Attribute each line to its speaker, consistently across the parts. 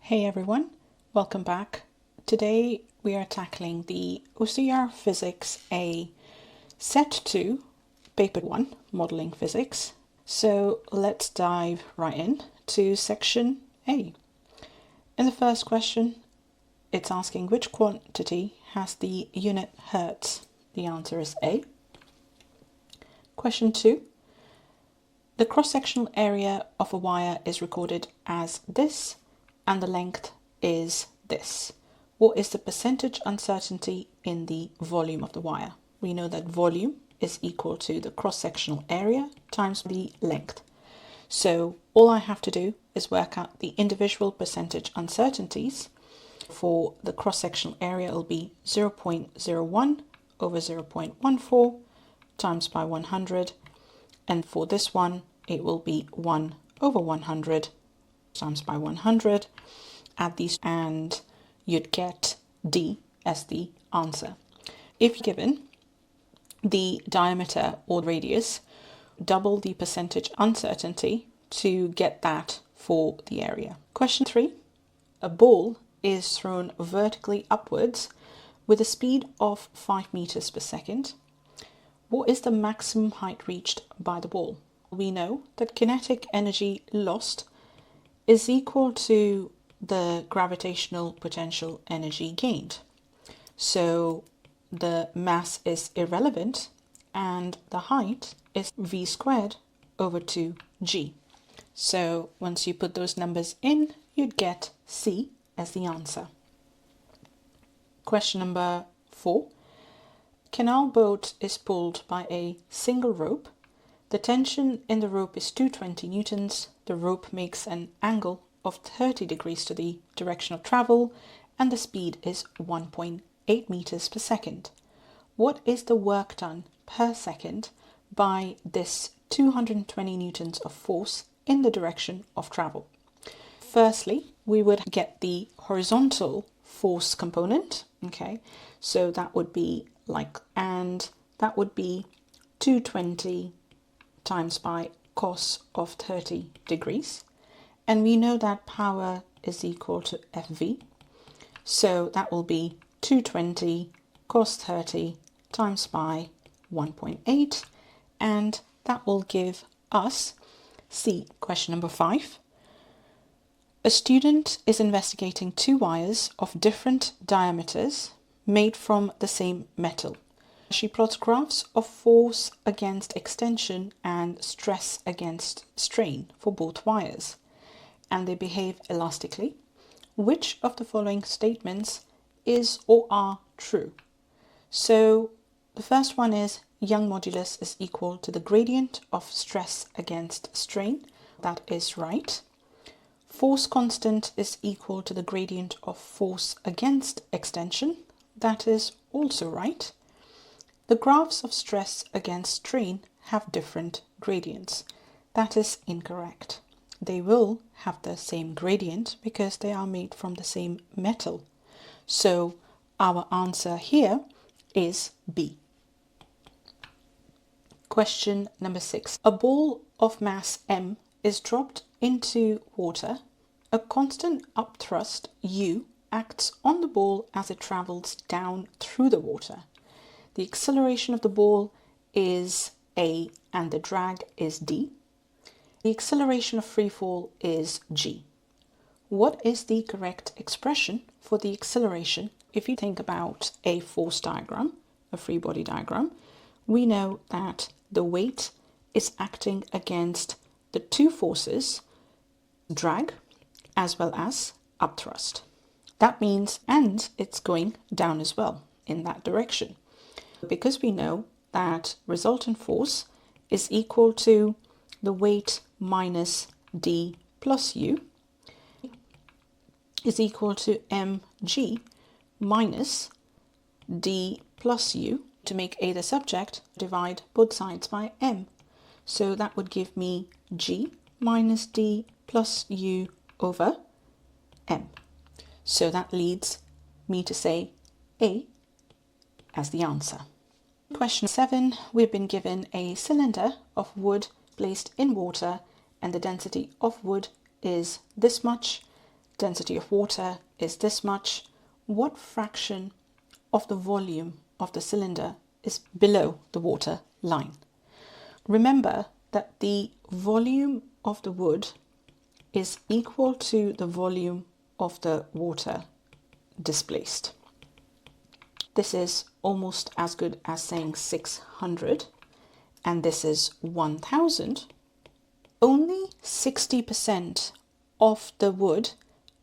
Speaker 1: Hey everyone, welcome back. Today we are tackling the OCR Physics A Set 2, Paper 1, Modeling Physics. So let's dive right in to Section A. In the first question, it's asking which quantity has the unit Hertz. The answer is A. Question 2. The cross-sectional area of a wire is recorded as this, and the length is this. What is the percentage uncertainty in the volume of the wire? We know that volume is equal to the cross-sectional area times the length. So all I have to do is work out the individual percentage uncertainties. For the cross-sectional area, it will be 0.01 over 0.14 times by 100. And for this one, it will be 1 over 100 times by 100. Add these and you'd get D as the answer. If given the diameter or radius, double the percentage uncertainty to get that for the area. Question 3. A ball is thrown vertically upwards with a speed of 5 meters per second. What is the maximum height reached by the ball? We know that kinetic energy lost is equal to the gravitational potential energy gained. So the mass is irrelevant and the height is v squared over 2g. So once you put those numbers in, you'd get C as the answer. Question number 4. Canal boat is pulled by a single rope. The tension in the rope is 220 newtons. The rope makes an angle of 30 degrees to the direction of travel, and the speed is 1.8 meters per second. What is the work done per second by this 220 newtons of force in the direction of travel? Firstly, we would get the horizontal force component. Okay, so that would be and that would be 220 times by cos of 30 degrees. And we know that power is equal to FV. So that will be 220 cos 30 times by 1.8. And that will give us C. Question number 5. A student is investigating 2 wires of different diameters made from the same metal. She plots graphs of force against extension and stress against strain for both wires, and they behave elastically. Which of the following statements is or are true? So the first one is Young modulus is equal to the gradient of stress against strain. That is right. Force constant is equal to the gradient of force against extension. That is also right. The graphs of stress against strain have different gradients. That is incorrect. They will have the same gradient because they are made from the same metal. So our answer here is B. Question number 6. A ball of mass m is dropped into water. A constant upthrust U acts on the ball as it travels down through the water. The acceleration of the ball is A and the drag is D. The acceleration of free fall is G. What is the correct expression for the acceleration? If you think about a force diagram, a free body diagram, we know that the weight is acting against the 2 forces, drag as well as upthrust. That means, and it's going down as well in that direction. Because we know that resultant force is equal to the weight minus D plus U is equal to mg minus D plus U. To make A the subject, divide both sides by m. So that would give me G minus D plus U over m. So that leads me to say A as the answer. Question 7. We've been given a cylinder of wood placed in water and the density of wood is this much. density of water is this much, what fraction of the volume of the cylinder is below the water line? Remember that the volume of the wood is equal to the volume of the water displaced. This is almost as good as saying 600, and this is 1000. Only 60% of the wood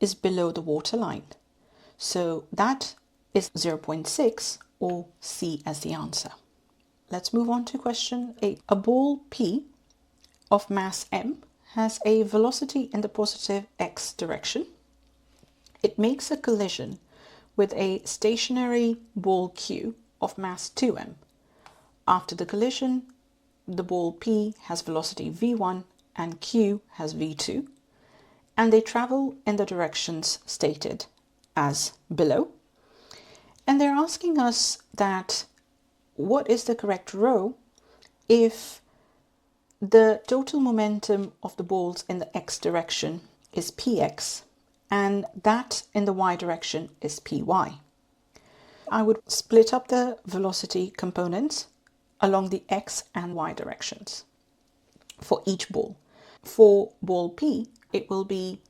Speaker 1: is below the water line. So that is 0.6, or C as the answer. Let's move on to question 8. A ball P of mass m has a velocity in the positive x direction. It makes a collision with a stationary ball Q of mass 2m. After the collision, the ball P has velocity v1 and Q has v2, and they travel in the directions stated as below. And they're asking us that what is the correct rho if the total momentum of the balls in the x direction is px and that in the y direction is py. I would split up the velocity components along the x and y directions for each ball. For ball P, it will be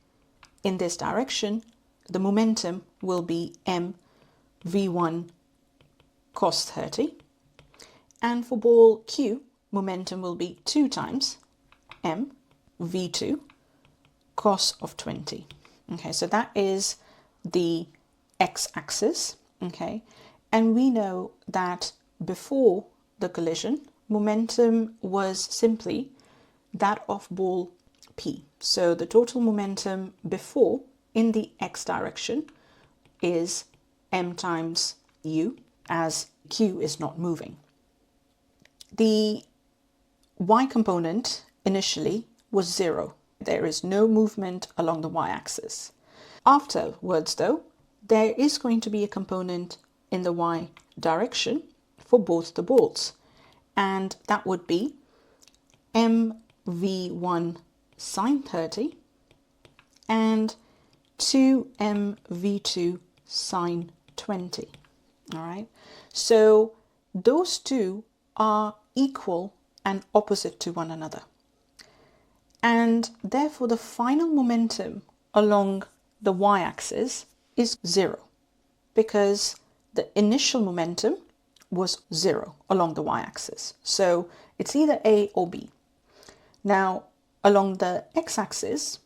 Speaker 1: in this direction. The momentum will be m v1 cos 30. And for ball Q, momentum will be 2 times m v2 cos of 20. Okay, so that is the x-axis. Okay, and we know that before the collision, momentum was simply that of ball P. So the total momentum before in the x direction is m times u, as Q is not moving. The y component initially was 0. There is no movement along the y-axis. Afterwards, though, there is going to be a component in the y direction for both the balls, and that would be mv1 sine 30 and 2mv2 sine 20. All right, so those two are equal and opposite to one another, and therefore the final momentum along the y-axis is 0, because the initial momentum was 0 along the y-axis. So it's either A or B. Now, along the x-axis,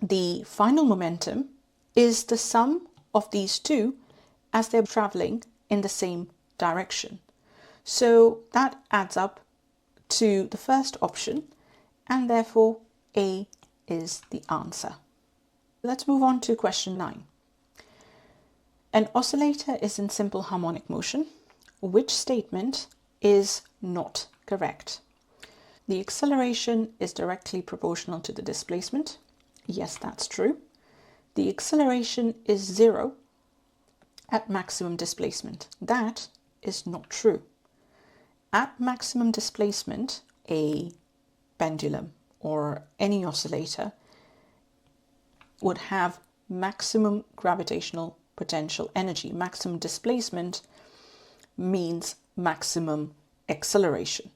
Speaker 1: the final momentum is the sum of these two as they're traveling in the same direction. So that adds up to the first option, and therefore A is the answer. Let's move on to question 9. An oscillator is in simple harmonic motion. Which statement is not correct? The acceleration is directly proportional to the displacement. Yes, that's true. The acceleration is 0 at maximum displacement. That is not true. At maximum displacement, a pendulum or any oscillator would have maximum gravitational potential energy. Maximum displacement means maximum acceleration.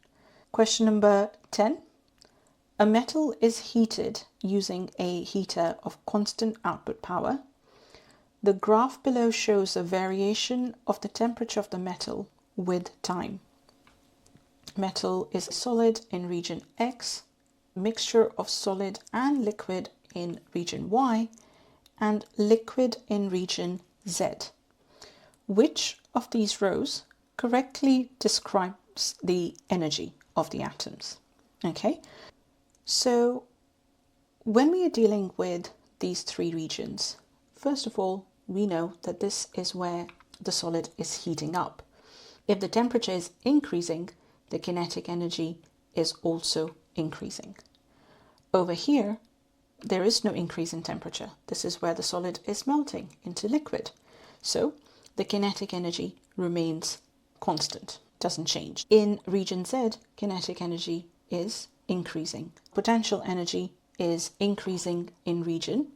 Speaker 1: Question number 10. A metal is heated using a heater of constant output power. The graph below shows a variation of the temperature of the metal with time. Metal is solid in region X, mixture of solid and liquid in region Y, and liquid in region Z. Which of these rows correctly describes the energy of the atoms? Okay, so when we are dealing with these three regions, first of all, we know that this is where the solid is heating up. If the temperature is increasing, the kinetic energy is also increasing. Over here, there is no increase in temperature. This is where the solid is melting into liquid. So the kinetic energy remains constant, doesn't change. In region Z, kinetic energy is increasing. Potential energy is increasing in region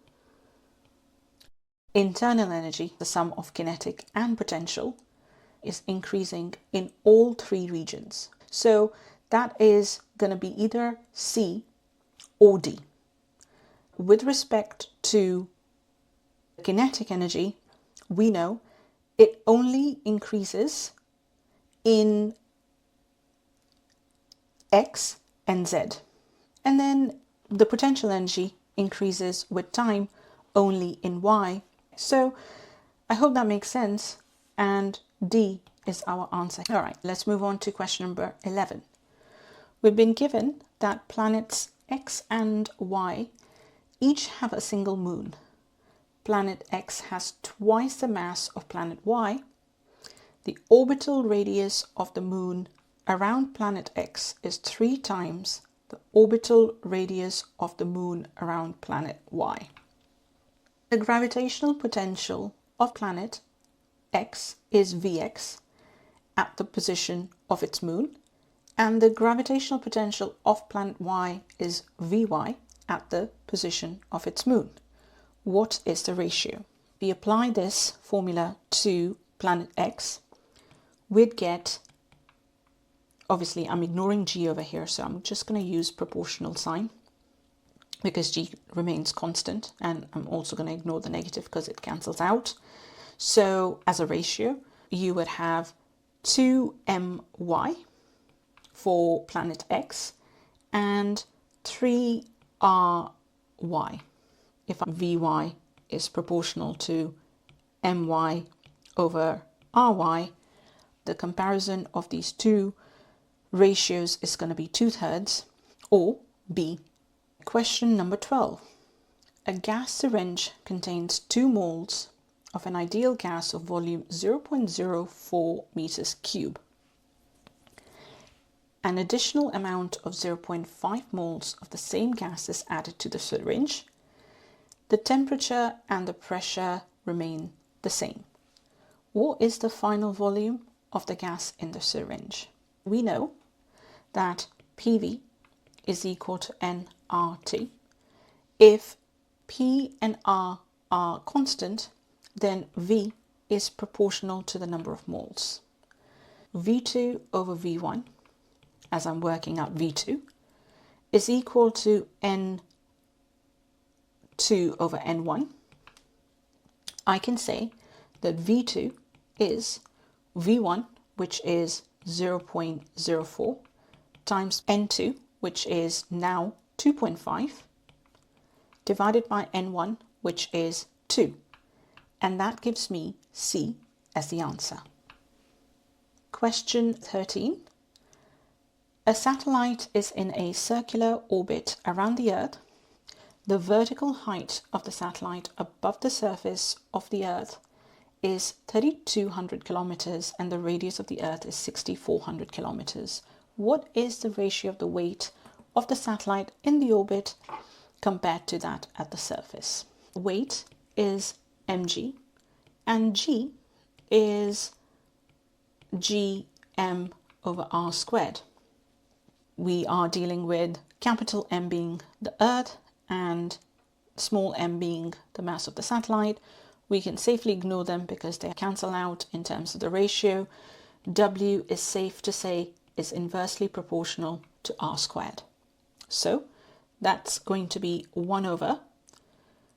Speaker 1: internal energy, the sum of kinetic and potential, is increasing in all three regions. So that is going to be either C or D. With respect to kinetic energy, we know it only increases in X and Z. And then the potential energy increases with time only in Y. So I hope that makes sense, and D is our answer. All right, let's move on to question number 11. We've been given that planets X and Y each have a single moon. Planet X has twice the mass of planet Y. The orbital radius of the moon around planet X is 3 times the orbital radius of the moon around planet Y. The gravitational potential of planet X is Vx at the position of its moon, and the gravitational potential of planet Y is Vy at the position of its moon. What is the ratio? We apply this formula to planet X, we'd get, obviously I'm ignoring G over here, so I'm just going to use proportional sign because G remains constant, and I'm also going to ignore the negative because it cancels out. So as a ratio, you would have 2my for planet X and 3ry. If Vy is proportional to my over ry, the comparison of these two ratios is going to be 2/3, or B. Question number 12. A gas syringe contains 2 moles of an ideal gas of volume 0.04 meters cube. An additional amount of 0.5 moles of the same gas is added to the syringe. The temperature and the pressure remain the same. What is the final volume of the gas in the syringe? We know that PV is equal to nRT. If P and R are constant, then V is proportional to the number of moles. V2 over V1, as I'm working out V2, is equal to N2 over N1. I can say that V2 is V1, which is 0.04, times N2, which is now 2.5, divided by N1, which is 2. And that gives me C as the answer. Question 13. A satellite is in a circular orbit around the Earth. The vertical height of the satellite above the surface of the Earth is 3,200 kilometers and the radius of the Earth is 6,400 kilometers. What is the ratio of the weight of the satellite in the orbit compared to that at the surface? Weight is mg and g is gm over r squared. We are dealing with capital M being the Earth and small m being the mass of the satellite. We can safely ignore them because they cancel out in terms of the ratio. W is safe to say is inversely proportional to r squared. So that's going to be 1 over.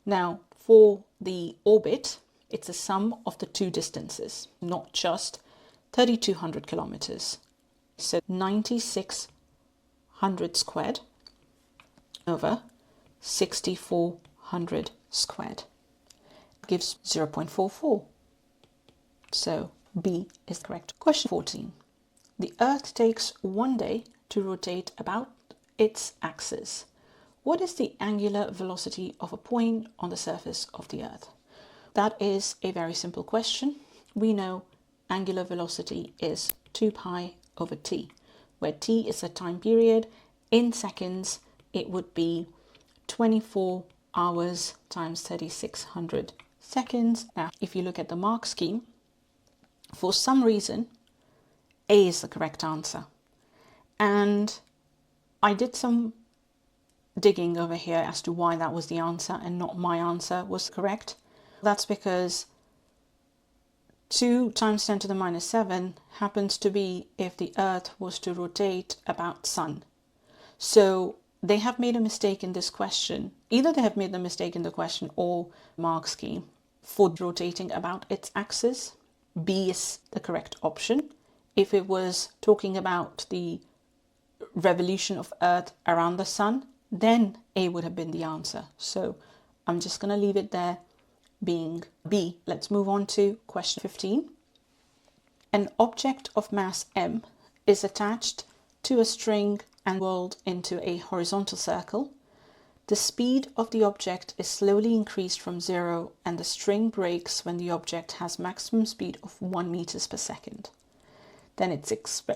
Speaker 1: Now for the orbit, it's a sum of the two distances, not just 3,200 kilometers. So 9,600 squared over 6,400 squared gives 0.44. So B is correct. Question 14. The Earth takes 1 day to rotate about its axis. What is the angular velocity of a point on the surface of the Earth? That is a very simple question. We know angular velocity is 2 pi over t, where t is a time period. In seconds, it would be 24 hours times 3,600 seconds. Now, if you look at the mark scheme, for some reason, A is the correct answer. And I did some digging over here as to why that was the answer and not my answer was correct. That's because 2 times 10 to the minus 7 happens to be if the Earth was to rotate about Sun. So they have made a mistake in this question. Either they have made the mistake in the question or mark scheme for rotating about its axis. B is the correct option. If it was talking about the revolution of Earth around the Sun, then A would have been the answer. So I'm just going to leave it there being B. Let's move on to question 15. An object of mass m is attached to a string and whirled into a horizontal circle. The speed of the object is slowly increased from 0 and the string breaks when the object has maximum speed of 1 meters per second. Then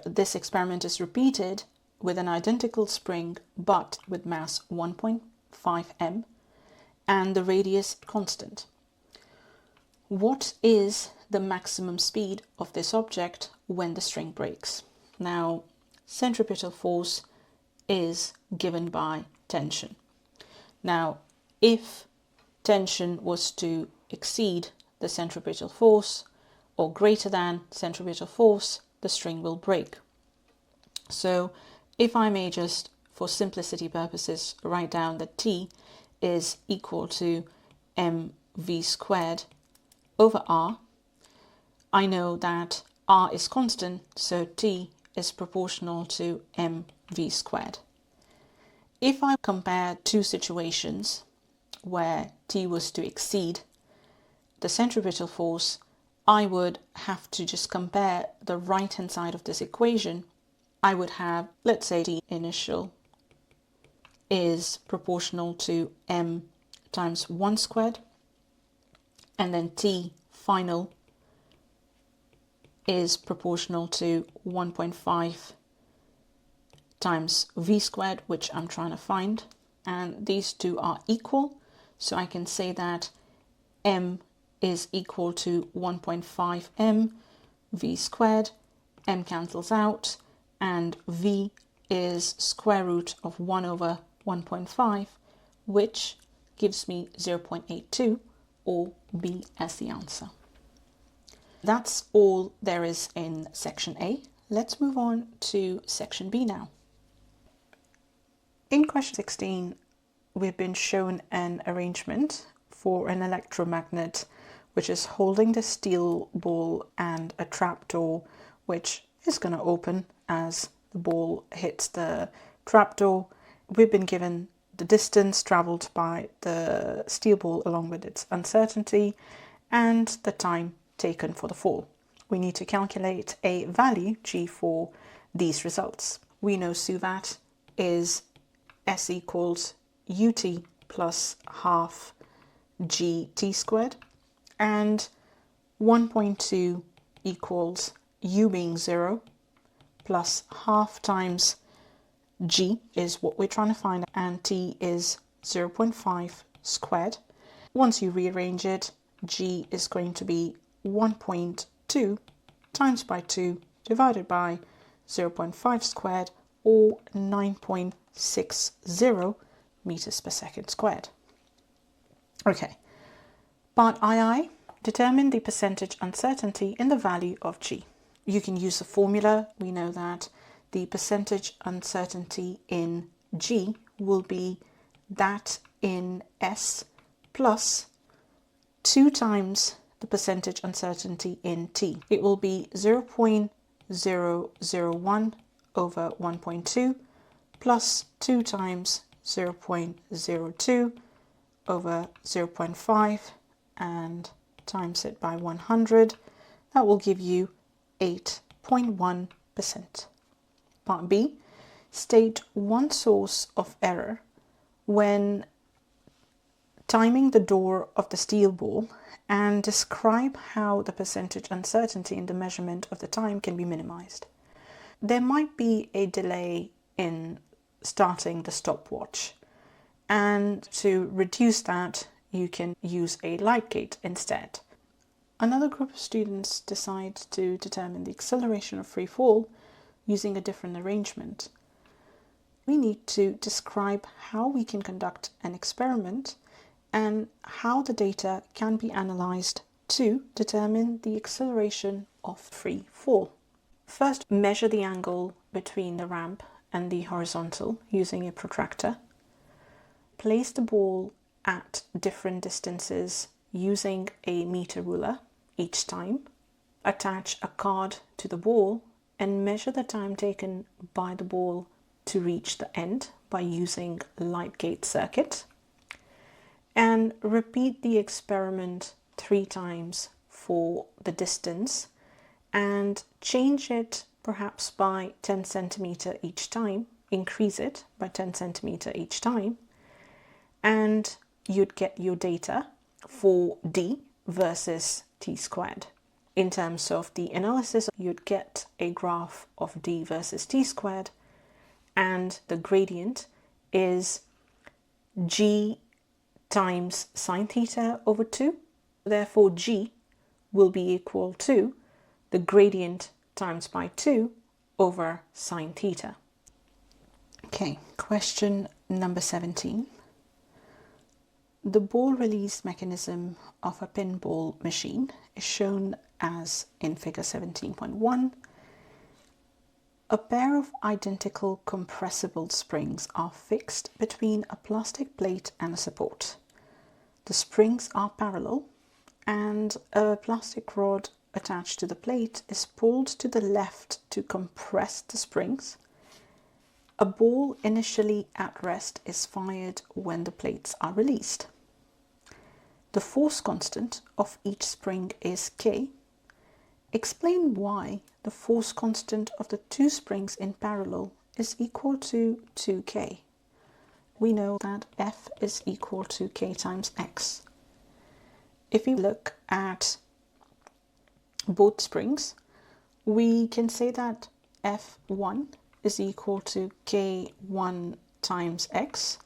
Speaker 1: this experiment is repeated with an identical spring but with mass 1.5 m and the radius constant. What is the maximum speed of this object when the string breaks? Now, centripetal force is given by tension. Now, if tension was to exceed the centripetal force or greater than centripetal force, the string will break. So if I may just, for simplicity purposes, write down that T is equal to mv squared over r, I know that r is constant, so T is proportional to mv squared. If I compare two situations where T was to exceed the centripetal force, I would have to just compare the right hand side of this equation. I would have, let's say T initial is proportional to m times 1 squared, and then T final is proportional to 1.5 times v squared, which I'm trying to find, and these two are equal, so I can say that m is equal to 1.5 m v squared, m cancels out, and v is square root of 1 over 1.5, which gives me 0.82, or B as the answer. That's all there is in section A. Let's move on to section B now. In question 16, we've been shown an arrangement for an electromagnet which is holding the steel ball and a trapdoor which is going to open as the ball hits the trapdoor. We've been given the distance travelled by the steel ball along with its uncertainty and the time taken for the fall. We need to calculate a value g for these results. We know suvat is s equals ut plus half gt squared, and 1.2 equals u being 0 plus half times g is what we're trying to find, and t is 0.5 squared. Once you rearrange it, g is going to be 1.2 times by 2 divided by 0.5 squared, or 9.60 meters per second squared. Okay, part II, determine the percentage uncertainty in the value of g. You can use the formula. We know that the percentage uncertainty in g will be that in s plus 2 times the percentage uncertainty in t. It will be 0.001 over 1.2 plus 2 times 0.02 over 0.5 and times it by 100. That will give you 8.1%. Part B, state one source of error when timing the door of the steel ball and describe how the percentage uncertainty in the measurement of the time can be minimized. There might be a delay in starting the stopwatch, and to reduce that you can use a light gate instead. Another group of students decide to determine the acceleration of free fall using a different arrangement. We need to describe how we can conduct an experiment and how the data can be analysed to determine the acceleration of free fall. First, measure the angle between the ramp and the horizontal using a protractor. Place the ball at different distances using a meter ruler each time. Attach a card to the ball and measure the time taken by the ball to reach the end by using light gauge circuit. And repeat the experiment 3 times for the distance and change it perhaps by 10 centimeter each time, increase it by 10 centimeter each time, and you'd get your data for d versus t squared. In terms of the analysis, you'd get a graph of d versus t squared, and the gradient is g times sine theta over 2. Therefore, g will be equal to the gradient times by 2 over sine theta. Okay, question number 17. The ball release mechanism of a pinball machine is shown as in figure 17.1. A pair of identical compressible springs are fixed between a plastic plate and a support. The springs are parallel and a plastic rod attached to the plate is pulled to the left to compress the springs. A ball initially at rest is fired when the plates are released. The force constant of each spring is K. Explain why the force constant of the 2 springs in parallel is equal to 2K. We know that F is equal to K times X. If we look at both springs, we can say that F1 is equal to K1 times X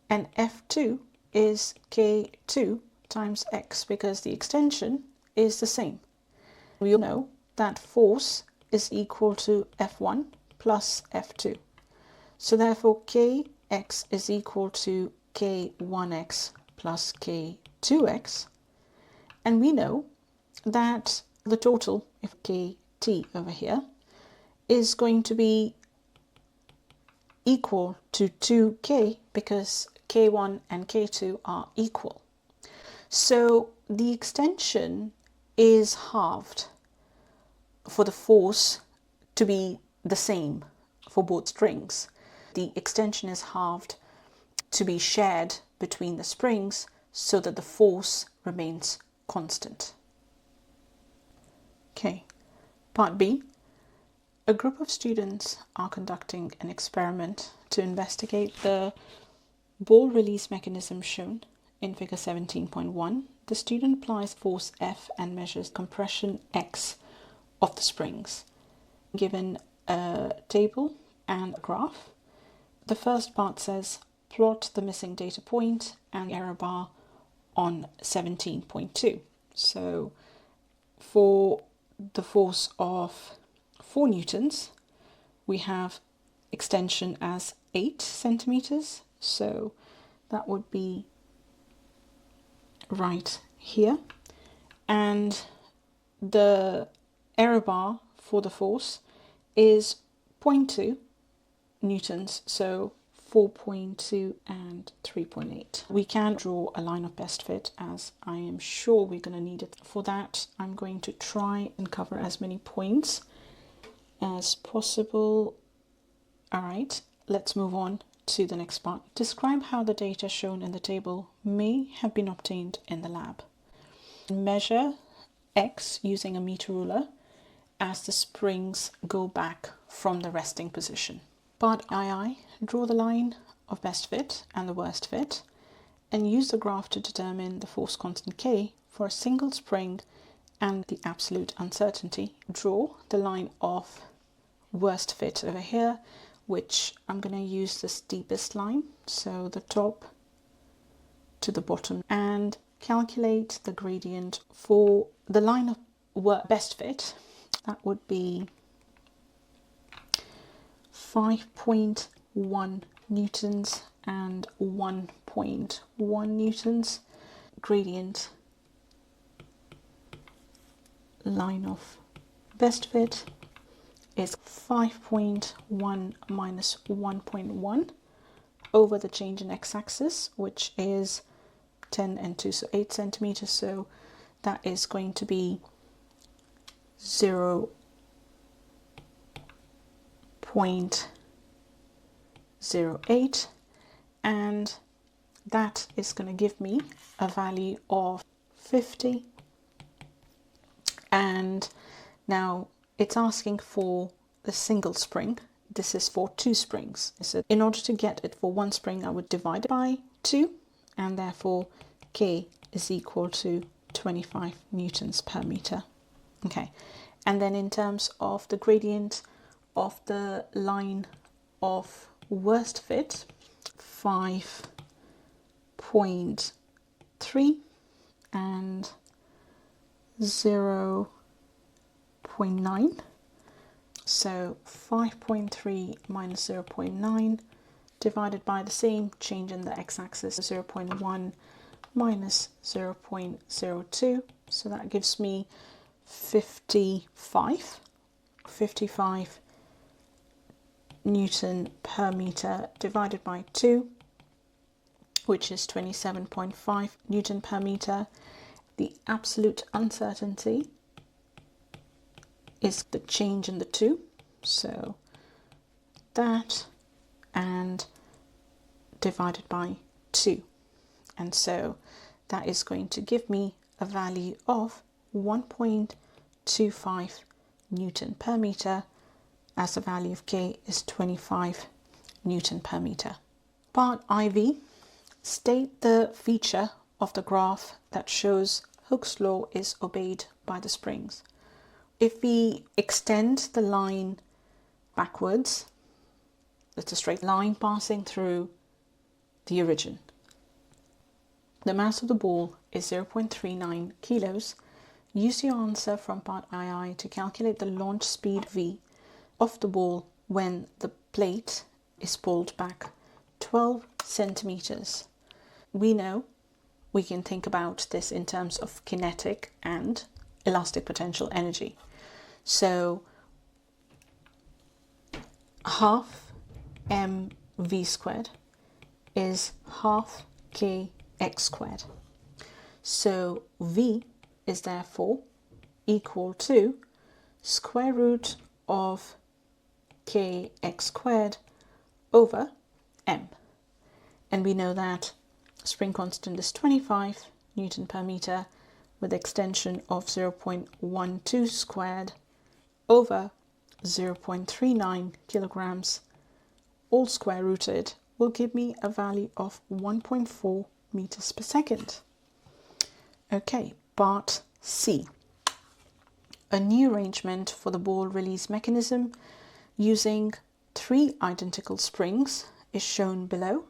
Speaker 1: and F2 is K2 times X because the extension is the same. We all know that force is equal to F1 plus F2. So therefore Kx is equal to K1x plus K2x. And we know that the total, if Kt over here, is going to be equal to 2K because K1 and K2 are equal. So the extension is halved for the force to be the same for both springs. The extension is halved to be shared between the springs so that the force remains constant. Okay, part B. A group of students are conducting an experiment to investigate the ball release mechanism shown in figure 17.1. The student applies force F and measures compression X of the springs. Given a table and a graph, the first part says plot the missing data point and error bar on 17.2. So for the force of 4 newtons, we have extension as 8 centimeters. So that would be right here. And the error bar for the force is 0.2 newtons. So 4.2 and 3.8. We can draw a line of best fit as I am sure we're going to need it. For that, I'm going to try and cover as many points as possible. All right, let's move on to the next part. Describe how the data shown in the table may have been obtained in the lab. Measure X using a meter ruler as the springs go back from the resting position. Part II, draw the line of best fit and the worst fit and use the graph to determine the force constant K for a single spring and the absolute uncertainty. Draw the line of worst fit over here, which I'm going to use the steepest line, so the top to the bottom, and calculate the gradient for the line of best fit. That would be 5.1 newtons and 1.1 newtons. Gradient line of best fit is 5.1 minus 1.1 over the change in x-axis, which is 10 and 2, so 8 centimeters. So that is going to be 0.08, and that is going to give me a value of 50. And now it's asking for the single spring. This is for 2 springs. So in order to get it for 1 spring, I would divide it by 2, and therefore K is equal to 25 newtons per meter. Okay, and then in terms of the gradient of the line of worst fit, 5.3 and 0.9. So 5.3 minus 0.9 divided by the same change in the x-axis, 0.1 minus 0.02. So that gives me 55 Newton per meter divided by 2, which is 27.5 Newton per meter. The absolute uncertainty is the change in the 2, so that and divided by 2, and so that is going to give me a value of 1.25 Newton per meter, as the value of K is 25 Newton per meter. Part IV, state the feature of the graph that shows Hooke's law is obeyed by the springs. If we extend the line backwards, it's a straight line passing through the origin. The mass of the ball is 0.39 kilos. Use your answer from part II to calculate the launch speed V of the ball when the plate is pulled back 12 centimeters. We know we can think about this in terms of kinetic and elastic potential energy. So half mv squared is half kx squared. So V is therefore equal to square root of kx squared over m. And we know that spring constant is 25 Newton per meter with extension of 0.12 squared over 0.39 kilograms, all square rooted, will give me a value of 1.4 meters per second. Okay, part C. A new arrangement for the ball release mechanism using 3 identical springs is shown below.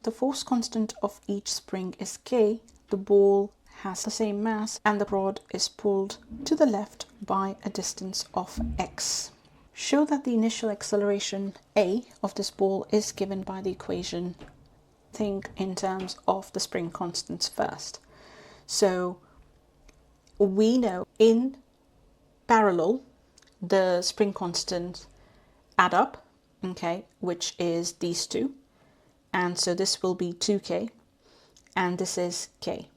Speaker 1: The force constant of each spring is K. The ball has the same mass and the rod is pulled to the left by a distance of x. Show that the initial acceleration A of this ball is given by the equation. Think in terms of the spring constants first. So we know in parallel the spring constants add up, okay, which is these two, and so this will be 2k and this is k.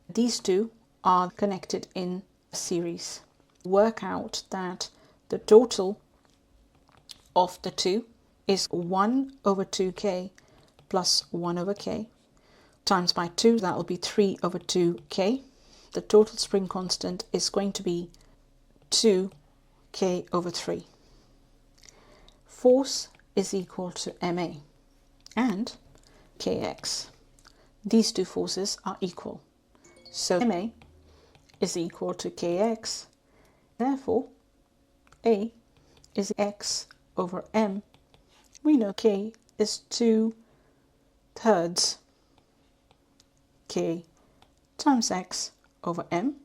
Speaker 1: These two are connected in a series. Work out that the total of the two is 1 over 2k plus 1 over k times by 2, that will be 3 over 2k. The total spring constant is going to be 2k over 3. Force is equal to ma and kx. These two forces are equal. So ma is equal to kx. Therefore, A is x over m. We know k is 2/3 k times x over m,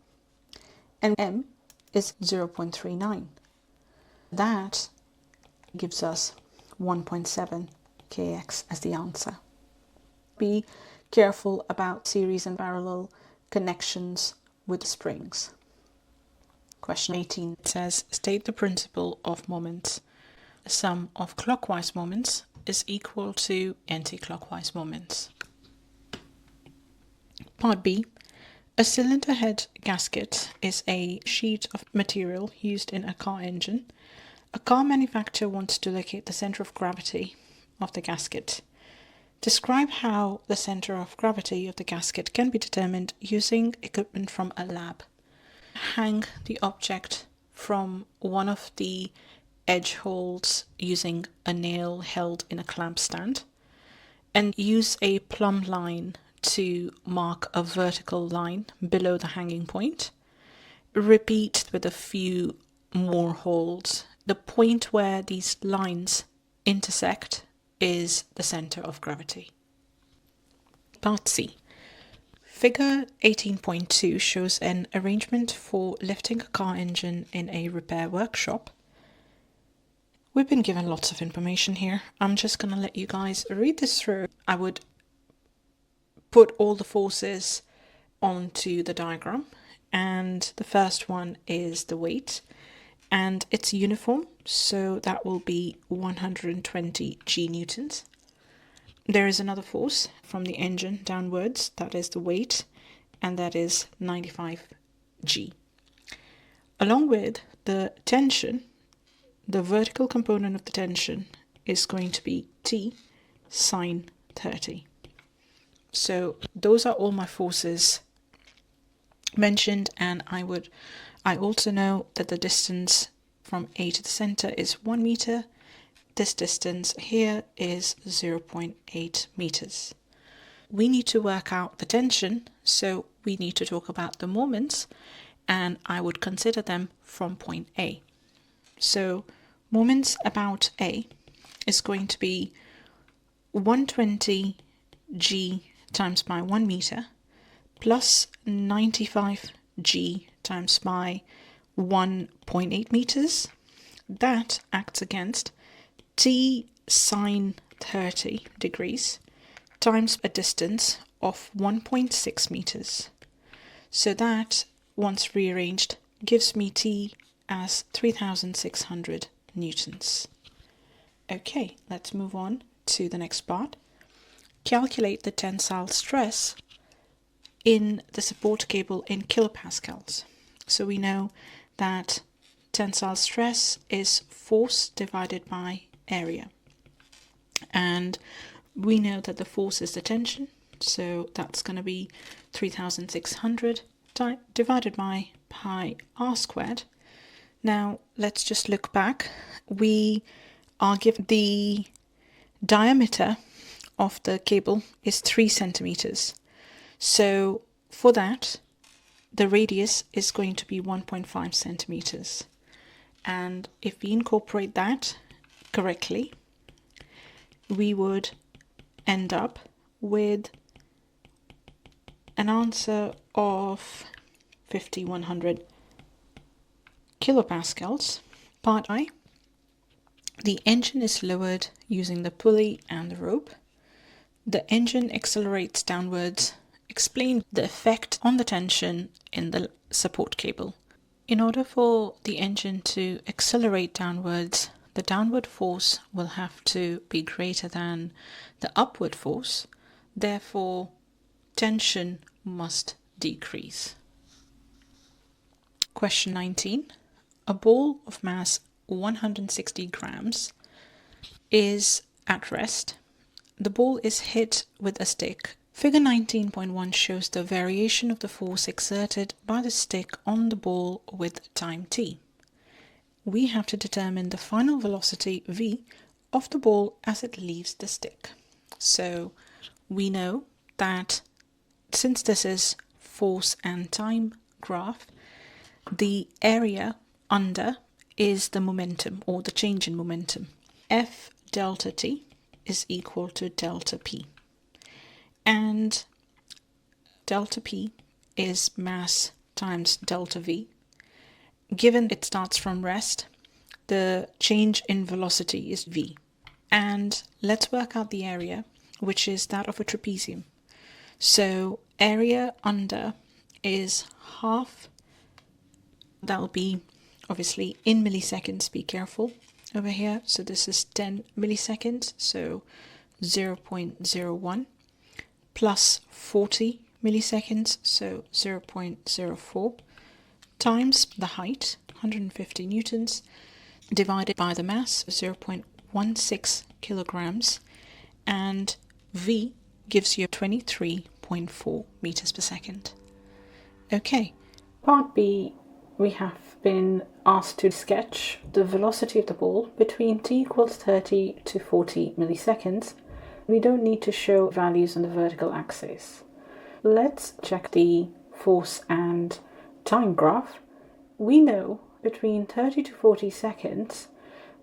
Speaker 1: and m is 0.39. That gives us 1.7 kx as the answer. Be careful about series and parallel connections with springs. Question 18 says, state the principle of moments. The sum of clockwise moments is equal to anti-clockwise moments. Part B. A cylinder head gasket is a sheet of material used in a car engine. A car manufacturer wants to locate the center of gravity of the gasket. Describe how the center of gravity of the gasket can be determined using equipment from a lab. Hang the object from one of the edge holes using a nail held in a clamp stand, and use a plumb line to mark a vertical line below the hanging point. Repeat with a few more holes. The point where these lines intersect is the center of gravity. Part C. Figure 18.2 shows an arrangement for lifting a car engine in a repair workshop. We've been given lots of information here. I'm just going to let you guys read this through. I would put all the forces onto the diagram, and the first one is the weight, and it's uniform, so that will be 120 G-newtons. There is another force from the engine downwards, that is the weight, and that is 95 G. Along with the tension, the vertical component of the tension is going to be T sine 30. So those are all my forces mentioned, and I also know that the distance from A to the center is 1 meter. This distance here is 0.8 meters. We need to work out the tension, so we need to talk about the moments, and I would consider them from point A. So moments about A is going to be 120 G times my 1 meter plus 95 G times my 1.8 meters. That acts against T sine 30 degrees times a distance of 1.6 meters. So that, once rearranged, gives me T as 3,600 newtons. Okay, let's move on to the next part. Calculate the tensile stress in the support cable in kilopascals. So we know that tensile stress is force divided by area. And we know that the force is the tension, so that's going to be 3,600 divided by pi r squared. Now, let's just look back. We are given the diameter of the cable is 3 centimeters. So for that, the radius is going to be 1.5 centimeters. And if we incorporate that correctly, we would end up with an answer of 5,100 kilopascals. Part I. The engine is lowered using the pulley and the rope. The engine accelerates downwards. Explain the effect on the tension in the support cable. In order for the engine to accelerate downwards, the downward force will have to be greater than the upward force. Therefore, tension must decrease. Question 19. A ball of mass 160 grams is at rest. The ball is hit with a stick. Figure 19.1 shows the variation of the force exerted by the stick on the ball with time t. We have to determine the final velocity v of the ball as it leaves the stick. So we know that since this is force and time graph, the area under is the momentum, or the change in momentum. F delta t is equal to delta p. And delta p is mass times delta v. Given it starts from rest, the change in velocity is v. And let's work out the area, which is that of a trapezium. So area under is half, that'll be obviously in milliseconds, be careful over here. So this is 10 milliseconds, so 0.01 plus 40 milliseconds, so 0.04 times the height, 150 newtons, divided by the mass, 0.16 kilograms, and V gives you 23.4 meters per second. Okay, part B, we have been asked to sketch the velocity of the ball between t equals 30 to 40 milliseconds. We don't need to show values on the vertical axis. Let's check the force and time graph. We know between 30 to 40 seconds,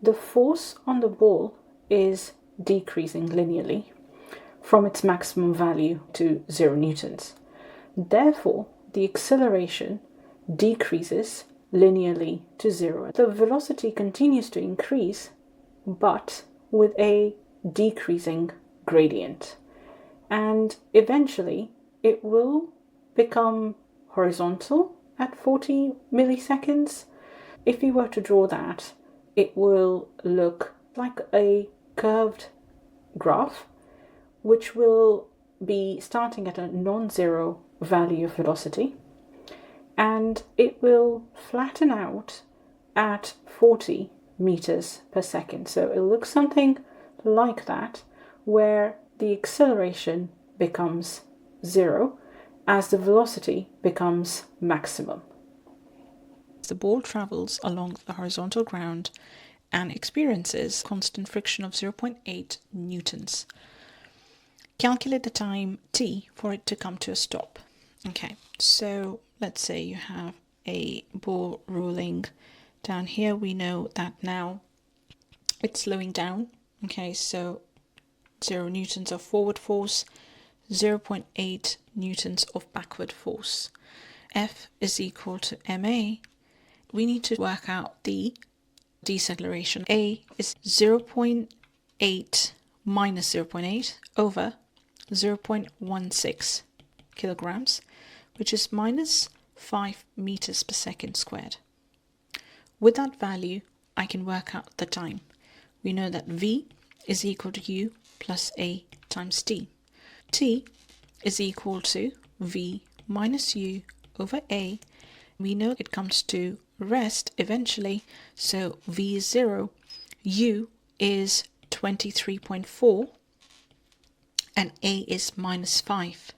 Speaker 1: the force on the ball is decreasing linearly from its maximum value to 0 newtons. Therefore, the acceleration decreases linearly to 0. The velocity continues to increase, but with a decreasing gradient. And eventually, it will become horizontal at 40 milliseconds. If we were to draw that, it will look like a curved graph, which will be starting at a non-zero value of velocity, and it will flatten out at 40 meters per second. So it'll look something like that, where the acceleration becomes 0 as the velocity becomes maximum. The ball travels along the horizontal ground and experiences constant friction of 0.8 newtons. Calculate the time t for it to come to a stop. Okay, so let's say you have a ball rolling down here. We know that now it's slowing down. Okay, so 0 newtons of forward force, 0.8 newtons of backward force. F is equal to ma. We need to work out the deceleration. A is 0.8 minus 0.8 over 0.16 kilograms, which is minus 5 meters per second squared. With that value, I can work out the time. We know that V is equal to U plus A times T. T is equal to V minus U over A. We know it comes to rest eventually, so V is 0, U is 23.4, and A is minus 5.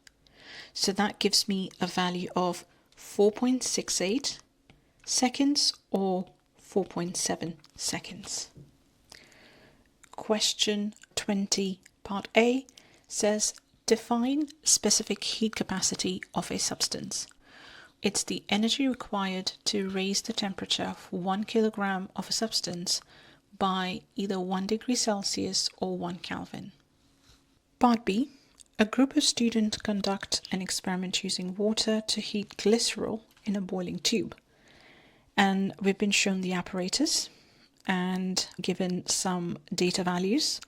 Speaker 1: So that gives me a value of 4.68 seconds or 4.7 seconds. Question 20, part A, says define specific heat capacity of a substance. It's the energy required to raise the temperature of 1 kilogram of a substance by either 1 degree Celsius or 1 Kelvin. Part B, a group of students conduct an experiment using water to heat glycerol in a boiling tube. And we've been shown the apparatus and given some data values.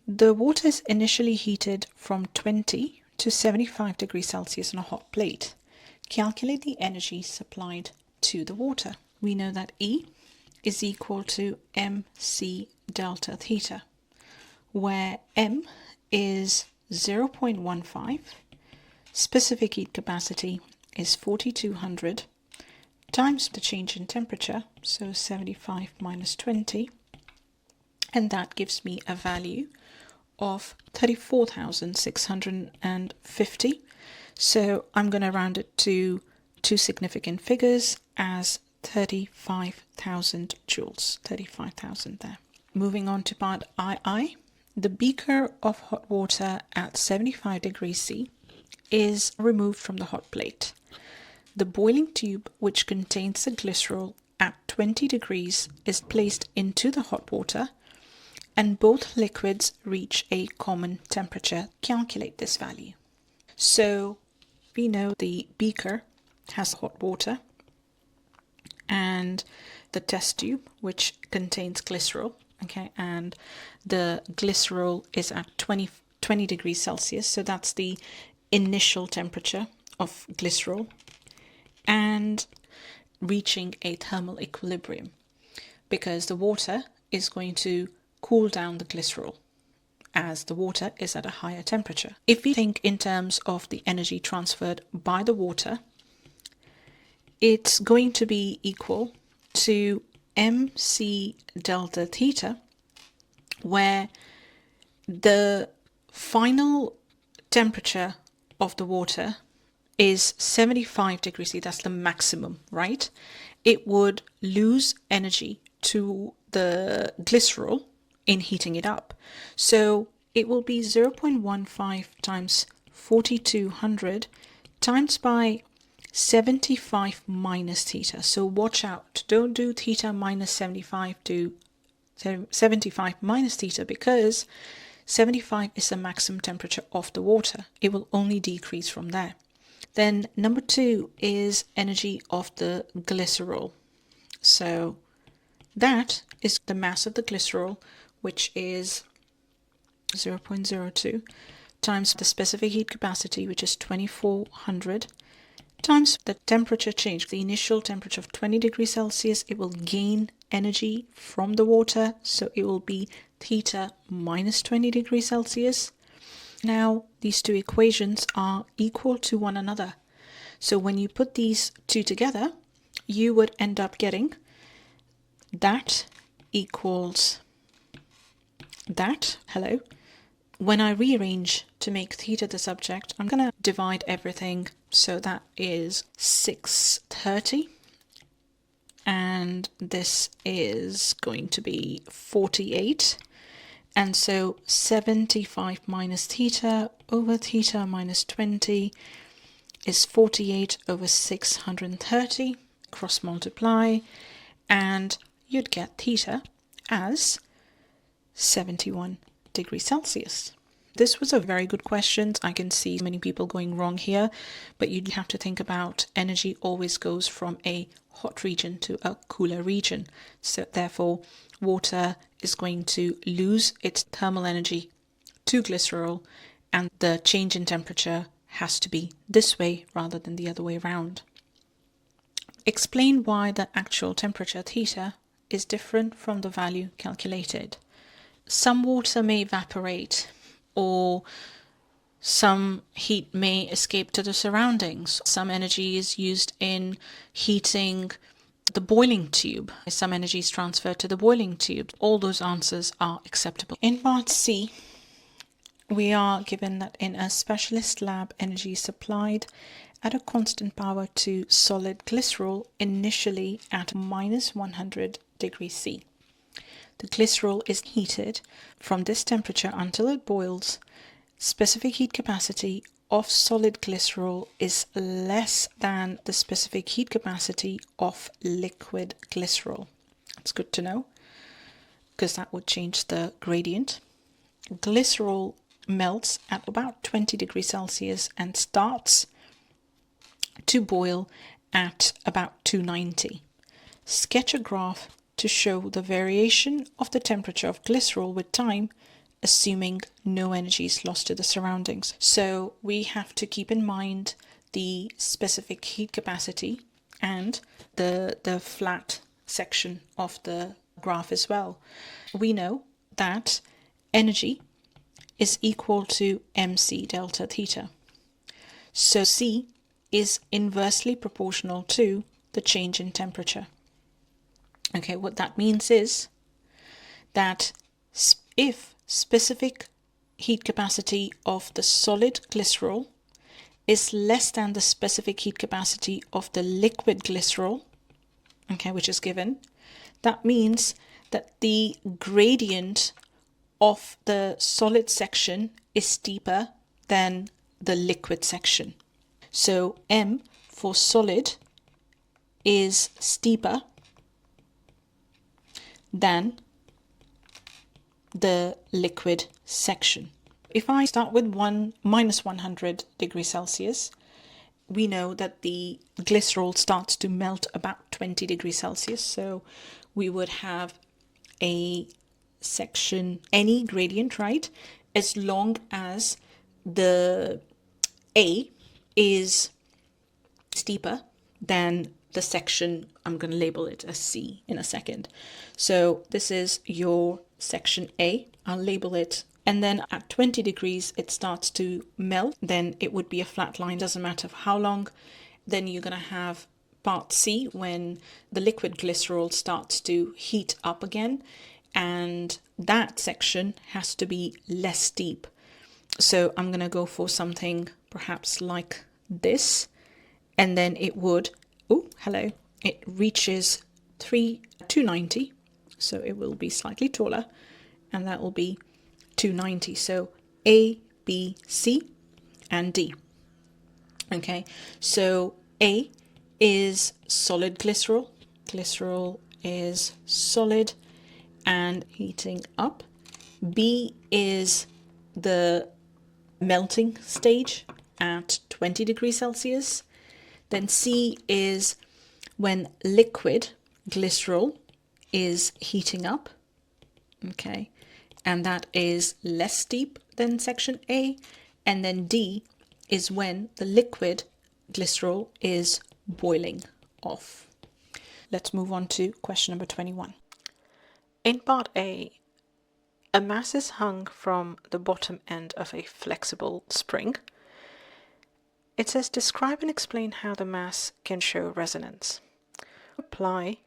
Speaker 1: The water is initially heated from 20 to 75 degrees Celsius on a hot plate. Calculate the energy supplied to the water. We know that E is equal to mc delta theta, where m is 0.15, specific heat capacity is 4200, times the change in temperature, so 75 minus 20, and that gives me a value of 34,650. So I'm going to round it to two significant figures as 35,000 joules, 35,000 there. Moving on to part II, the beaker of hot water at 75 degrees C is removed from the hot plate. The boiling tube, which contains the glycerol at 20 degrees, is placed into the hot water, and both liquids reach a common temperature. Calculate this value. So we know the beaker has hot water and the test tube, which contains glycerol, okay, and the glycerol is at 20 degrees Celsius, so that's the initial temperature of glycerol, and reaching a thermal equilibrium, because the water is going to cool down the glycerol as the water is at a higher temperature. If we think in terms of the energy transferred by the water, it's going to be equal to mc delta theta, where the final temperature of the water is 75 degrees C. That's the maximum, right? It would lose energy to the glycerol in heating it up. So it will be 0.15 times 4200 times by 75 minus theta. So watch out, don't do theta minus 75, do 75 minus theta, because 75 is the maximum temperature of the water. It will only decrease from there. Then number 2 is energy of the glycerol. So that is the mass of the glycerol, which is 0.02 times the specific heat capacity, which is 2400, times the temperature change, the initial temperature of 20 degrees Celsius. It will gain energy from the water, so it will be theta minus 20 degrees Celsius. Now, these two equations are equal to one another. So when you put these two together, you would end up getting that equals that. Hello. When I rearrange to make theta the subject, I'm going to divide everything. So that is 630. And this is going to be 48. And so 75 minus theta over theta minus 20 is 48 over 630. Cross multiply, and you'd get theta as 71 degrees Celsius. This was a very good question. I can see many people going wrong here, but you have to think about energy always goes from a hot region to a cooler region. So therefore, water is going to lose its thermal energy to glycerol, and the change in temperature has to be this way rather than the other way around. Explain why the actual temperature theta is different from the value calculated. Some water may evaporate, or some heat may escape to the surroundings. Some energy is used in heating the boiling tube. Some energy is transferred to the boiling tube. All those answers are acceptable. In part C, we are given that in a specialist lab, energy is supplied at a constant power to solid glycerol, initially at minus 100 degrees C. The glycerol is heated from this temperature until it boils. Specific heat capacity of solid glycerol is less than the specific heat capacity of liquid glycerol. That's good to know, because that would change the gradient. Glycerol melts at about 20 degrees Celsius and starts to boil at about 290. Sketch a graph to show the variation of the temperature of glycerol with time, assuming no energy is lost to the surroundings. So we have to keep in mind the specific heat capacity and the flat section of the graph as well. We know that energy is equal to mc delta theta. So C is inversely proportional to the change in temperature. Okay, what that means is that if specific heat capacity of the solid glycerol is less than the specific heat capacity of the liquid glycerol, okay, which is given, that means that the gradient of the solid section is steeper than the liquid section. So M for solid is steeper than the liquid section. If I start with minus 100 degrees Celsius, we know that the glycerol starts to melt about 20 degrees Celsius. So we would have a section, any gradient, right? As long as the A is steeper than the section, I'm going to label it as C in a second. So this is your section A. I'll label it. And then at 20 degrees, it starts to melt. Then it would be a flat line, doesn't matter how long. Then you're going to have part C when the liquid glycerol starts to heat up again. And that section has to be less steep. So I'm going to go for something perhaps like this. And then it would, oh, hello, it reaches 290. So it will be slightly taller, and that will be 290. So A, B, C, and D. Okay, so A is solid glycerol. Glycerol is solid and heating up. B is the melting stage at 20 degrees Celsius. Then C is when liquid glycerol is heating up, okay, and that is less steep than section A. And then D is when the liquid glycerol is boiling off. Let's move on to question number 21. In part A, a mass is hung from the bottom end of a flexible spring. It says describe and explain how the mass can show resonance. Apply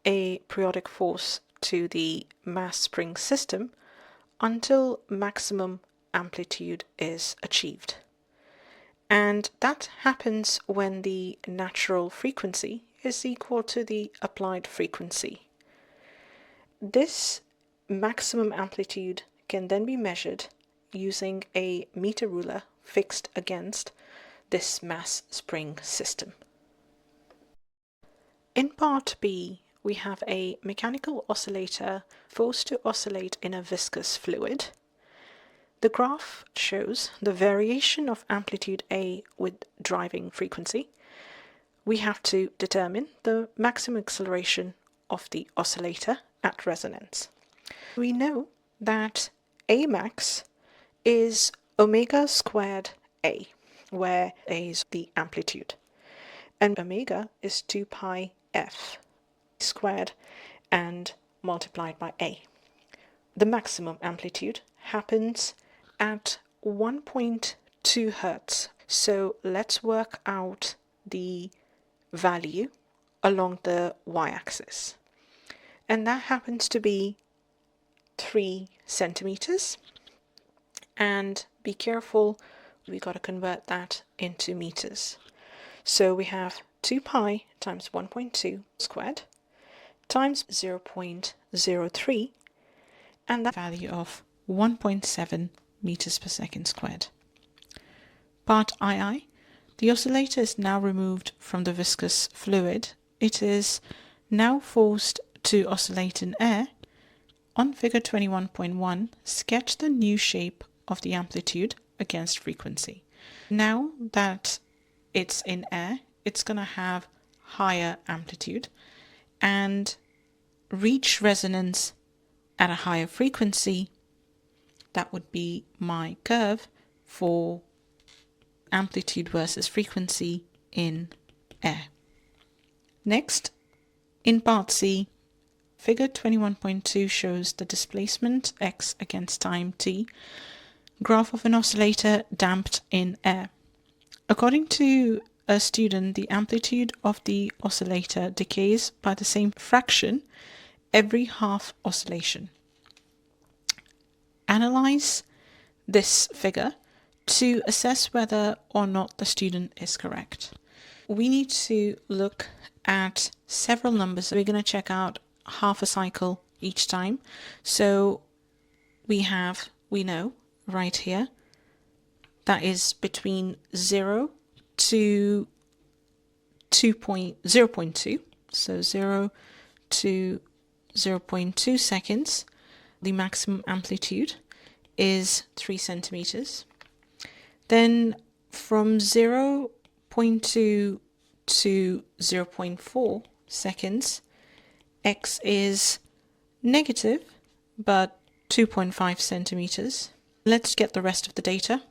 Speaker 1: a periodic force to the mass spring system until maximum amplitude is achieved. And that happens when the natural frequency is equal to the applied frequency. This maximum amplitude can then be measured using a meter ruler fixed against this mass spring system. In part B, we have a mechanical oscillator forced to oscillate in a viscous fluid. The graph shows the variation of amplitude A with driving frequency. We have to determine the maximum acceleration of the oscillator at resonance. We know that A max is omega squared A, where A is the amplitude, and omega is 2 pi f squared and multiplied by A. The maximum amplitude happens at 1.2 hertz. So let's work out the value along the y-axis. And that happens to be 3 centimeters. And be careful, we got to convert that into meters. So we have 2 pi times 1.2 squared times 0.03, and that value of 1.7 meters per second squared. Part II, the oscillator is now removed from the viscous fluid. It is now forced to oscillate in air. On figure 21.1, sketch the new shape of the amplitude against frequency. Now that it's in air, it's going to have higher amplitude and reach resonance at a higher frequency. That would be my curve for amplitude versus frequency in air. Next, in part C, figure 21.2 shows the displacement x against time t, graph of an oscillator damped in air. According to a student, the amplitude of the oscillator decays by the same fraction every half oscillation. Analyze this figure to assess whether or not the student is correct. We need to look at several numbers. We're going to check out half a cycle each time. So we know right here, that is between 0 to 0.2, so 0 to 0.2 seconds. The maximum amplitude is 3 centimeters. Then from 0.2 to 0.4 seconds, x is negative, but 2.5 centimeters. Let's get the rest of the data.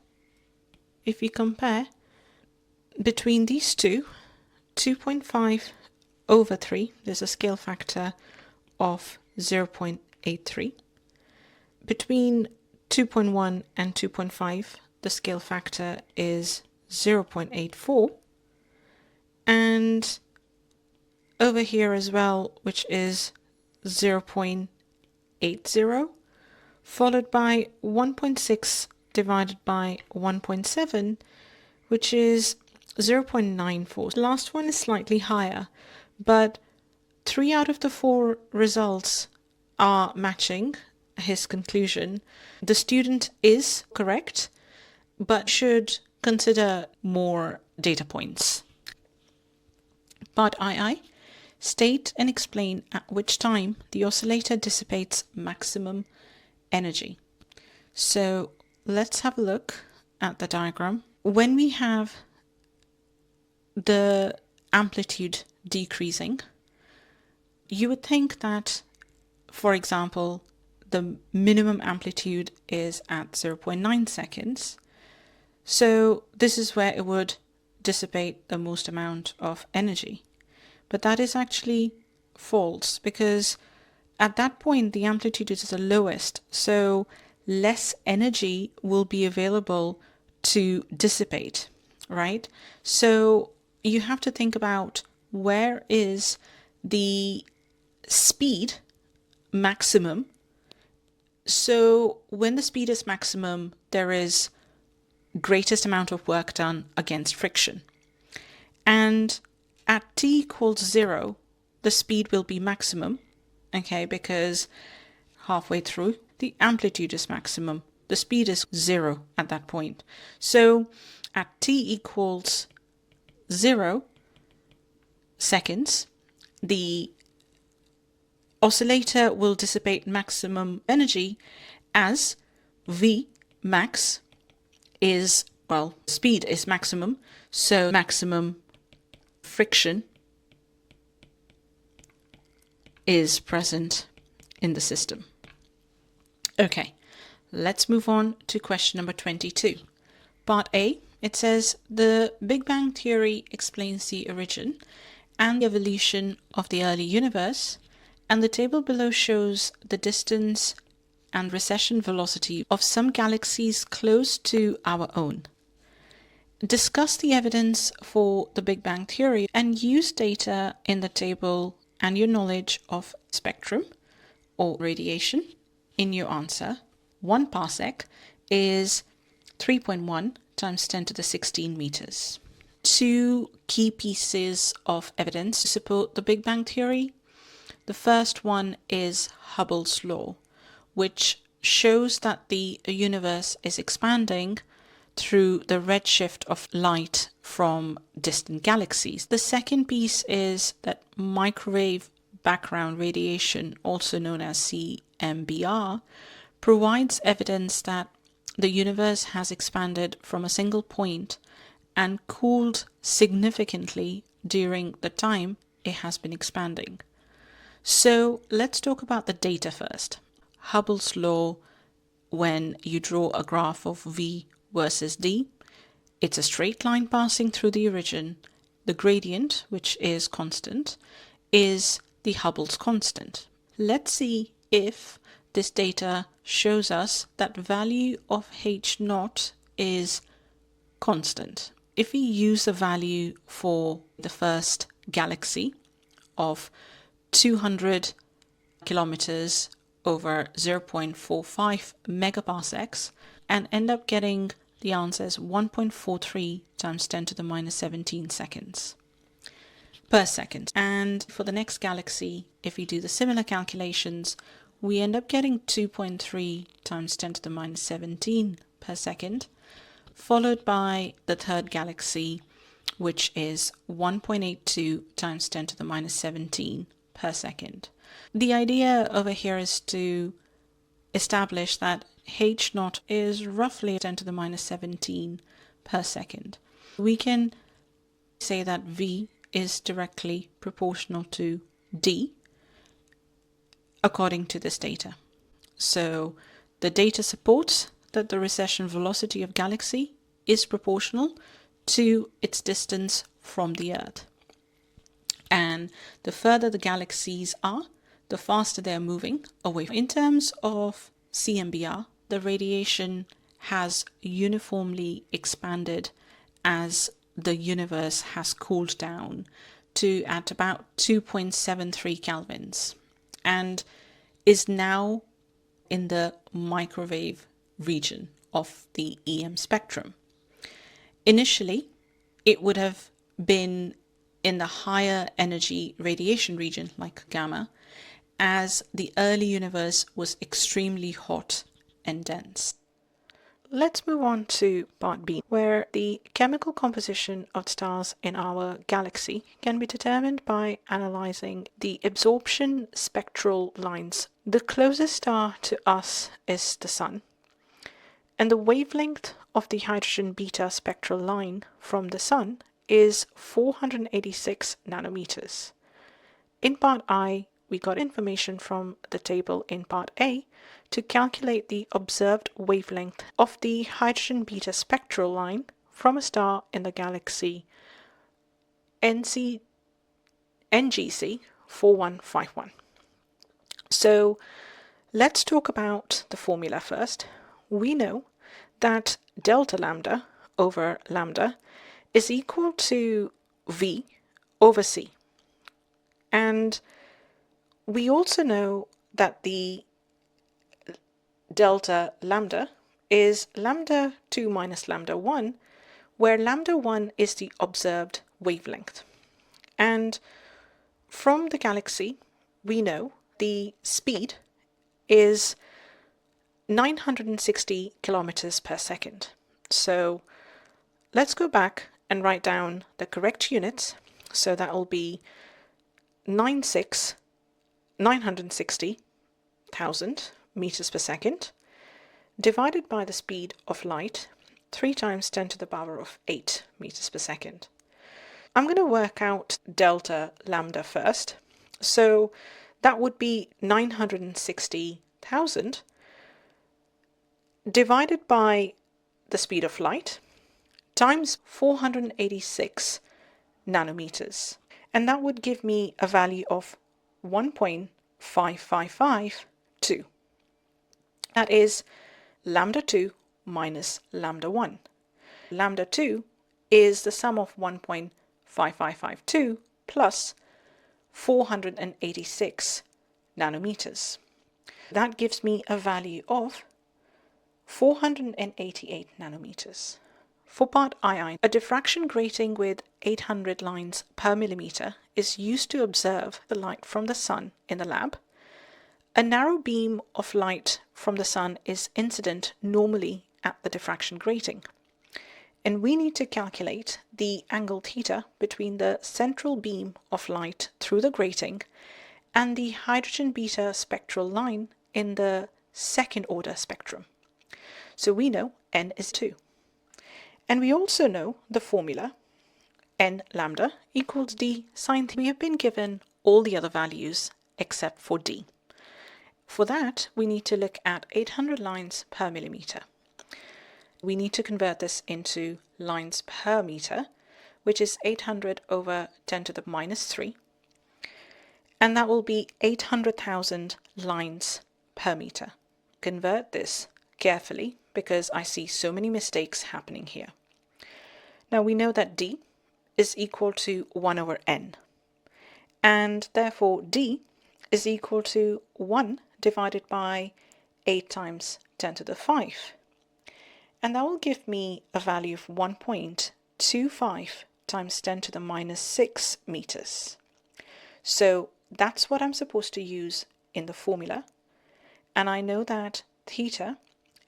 Speaker 1: If we compare between these two, 2.5 over 3, there's a scale factor of 0.83. Between 2.1 and 2.5, the scale factor is 0.84. And over here as well, which is 0.80, followed by 1.6 divided by 1.7, which is 0.94. The last one is slightly higher, but 3 out of the 4 results are matching his conclusion. The student is correct, but should consider more data points. Part II. State and explain at which time the oscillator dissipates maximum energy. So let's have a look at the diagram. When we have the amplitude decreasing, you would think that, for example, the minimum amplitude is at 0.9 seconds. So this is where it would dissipate the most amount of energy. But that is actually false, because at that point the amplitude is the lowest, so less energy will be available to dissipate, right? So you have to think about where is the speed maximum. So when the speed is maximum, there is greatest amount of work done against friction. And at t equals 0, the speed will be maximum, okay, because halfway through, the amplitude is maximum. The speed is 0 at that point. So at t equals 0 seconds, the oscillator will dissipate maximum energy as V max is, well, speed is maximum, so maximum friction is present in the system. Okay, let's move on to question number 22. Part A, it says the Big Bang Theory explains the origin and the evolution of the early universe, and the table below shows the distance and recession velocity of some galaxies close to our own. Discuss the evidence for the Big Bang Theory and use data in the table and your knowledge of spectrum or radiation in your answer. 1 parsec is 3.1 times 10 to the 16 meters. 2 key pieces of evidence to support the Big Bang Theory. The first one is Hubble's law, which shows that the universe is expanding through the redshift of light from distant galaxies. The second piece is that microwave background radiation, also known as CMBR, provides evidence that the universe has expanded from a single point and cooled significantly during the time it has been expanding. So let's talk about the data first. Hubble's law, when you draw a graph of V versus D, it's a straight line passing through the origin. The gradient, which is constant, is the Hubble's constant. Let's see if this data shows us that value of H naught is constant. If we use a value for the first galaxy of 200 kilometers over 0.45 megaparsecs and end up getting the answer as 1.43 times 10 to the minus 17 seconds per second. And for the next galaxy, if we do the similar calculations, we end up getting 2.3 times 10 to the minus 17 per second, followed by the third galaxy, which is 1.82 times 10 to the minus 17 per second. The idea over here is to establish that H naught is roughly 10 to the minus 17 per second. We can say that V is directly proportional to D according to this data. So The data supports that the recession velocity of galaxy is proportional to its distance from the Earth. And the further the galaxies are, the faster they're moving away. In terms of CMBR, the radiation has uniformly expanded as the universe has cooled down to at about 2.73 kelvins and is now in the microwave region of the EM spectrum. Initially, it would have been in the higher energy radiation region, like gamma, as the early universe was extremely hot and dense. Let's move on to part B, where the chemical composition of stars in our galaxy can be determined by analyzing the absorption spectral lines. The closest star to us is the Sun, and the wavelength of the hydrogen beta spectral line from the Sun is 486 nanometers. In part I, we got information from the table in part A to calculate the observed wavelength of the hydrogen beta spectral line from a star in the galaxy NGC 4151. So let's talk about the formula first. We know that delta lambda over lambda is equal to V over C. And we also know that the delta lambda is lambda 2 minus lambda 1, where lambda 1 is the observed wavelength. And from the galaxy, we know the speed is 960 kilometers per second. So let's go back and write down the correct units. So that will be 960,000 meters per second divided by the speed of light, 3 times 10 to the power of 8 meters per second. I'm going to work out delta lambda first. So that would be 960,000 divided by the speed of light times 486 nanometers. And that would give me a value of 1.5552. That is lambda 2 minus lambda 1. Lambda 2 is the sum of 1.5552 plus 486 nanometers. That gives me a value of 488 nanometers. For part II, a diffraction grating with 800 lines per millimeter is used to observe the light from the Sun in the lab. A narrow beam of light from the Sun is incident normally at the diffraction grating. And we need to calculate the angle theta between the central beam of light through the grating and the hydrogen beta spectral line in the second order spectrum. So we know n is 2. And we also know the formula n lambda equals d sine theta. We have been given all the other values except for d. For that, we need to look at 800 lines per millimeter. We need to convert this into lines per meter, which is 800 over 10 to the minus 3. And that will be 800,000 lines per meter. Convert this carefully because I see so many mistakes happening here. Now we know that d is equal to 1 over n, and therefore d is equal to 1 divided by 8 times 10 to the 5. And that will give me a value of 1.25 times 10 to the minus 6 meters. So that's what I'm supposed to use in the formula. And I know that theta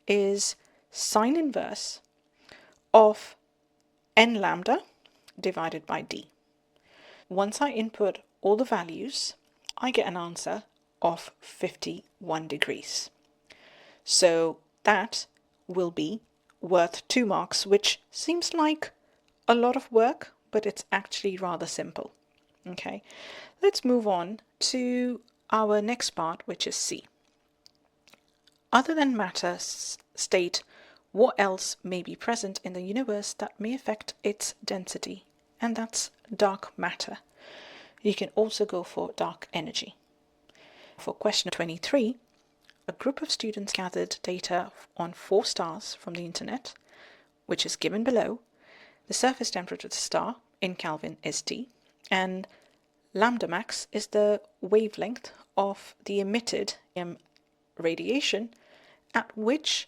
Speaker 1: is sine inverse of n lambda divided by d. Once I input all the values, I get an answer of 51 degrees. So that will be worth 2 marks, which seems like a lot of work, but it's actually rather simple. Okay, let's move on to our next part, which is C. other than matter state what else may be present in the universe that may affect its density, and that's dark matter. You can also go for dark energy. For question 23, a group of students gathered data on 4 stars from the internet, which is given below. The surface temperature of the star in Kelvin is T, and lambda max is the wavelength of the emitted radiation at which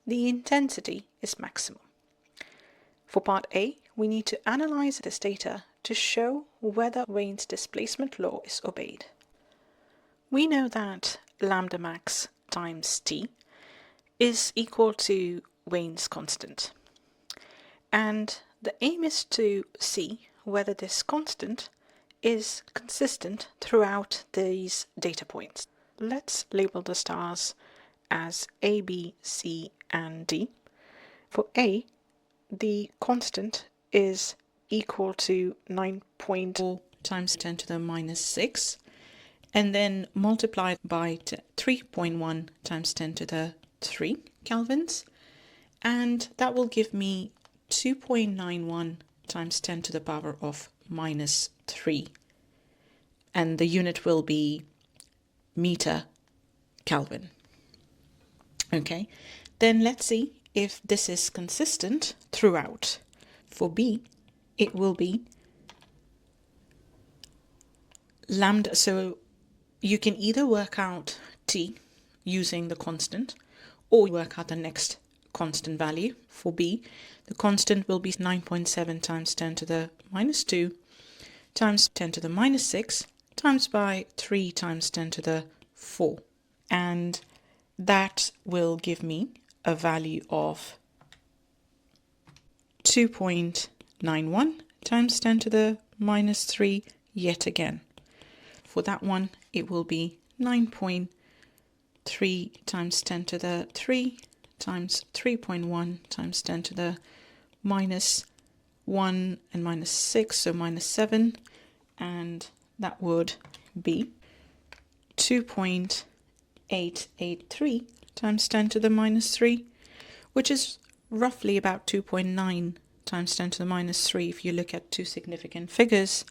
Speaker 1: the intensity is maximum. For part A, we need to analyze this data to show whether Wien's displacement law is obeyed. We know that lambda max times T is equal to Wien's constant. And the aim is to see whether this constant is consistent throughout these data points. Let's label the stars as A, B, C, and D. For A, the constant is equal to 9.4 times 10 to the minus 6, and then multiplied by 3.1 times 10 to the 3 kelvins, and that will give me 2.91 times 10 to the power of minus 3, and the unit will be meter Kelvin. Okay, then let's see if this is consistent throughout. For B, it will be lambda, so you can either work out T using the constant or work out the next constant value. For B, the constant will be 9.7 times 10 to the minus 2 times 10 to the minus 6 times by 3 times 10 to the 4. And that will give me a value of 2.91 times 10 to the minus 3 yet again. For that one, it will be 9.3 times 10 to the 3 times 3.1 times 10 to the minus 1 and minus 6, so minus 7, and that would be 2.883 times 10 to the minus 3, which is roughly about 2.9 times 10 to the minus 3. If you look at two significant figures,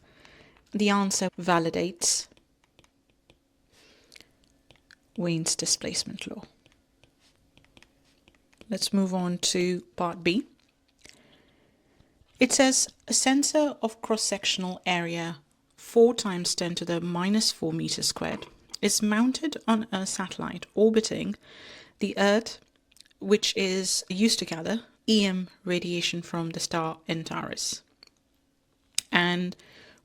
Speaker 1: the answer validates Wien's displacement law. Let's move on to part B. It says a sensor of cross-sectional area 4 times 10 to the minus 4 meters squared is mounted on a satellite orbiting the Earth, which is used to gather EM radiation from the star Antares. And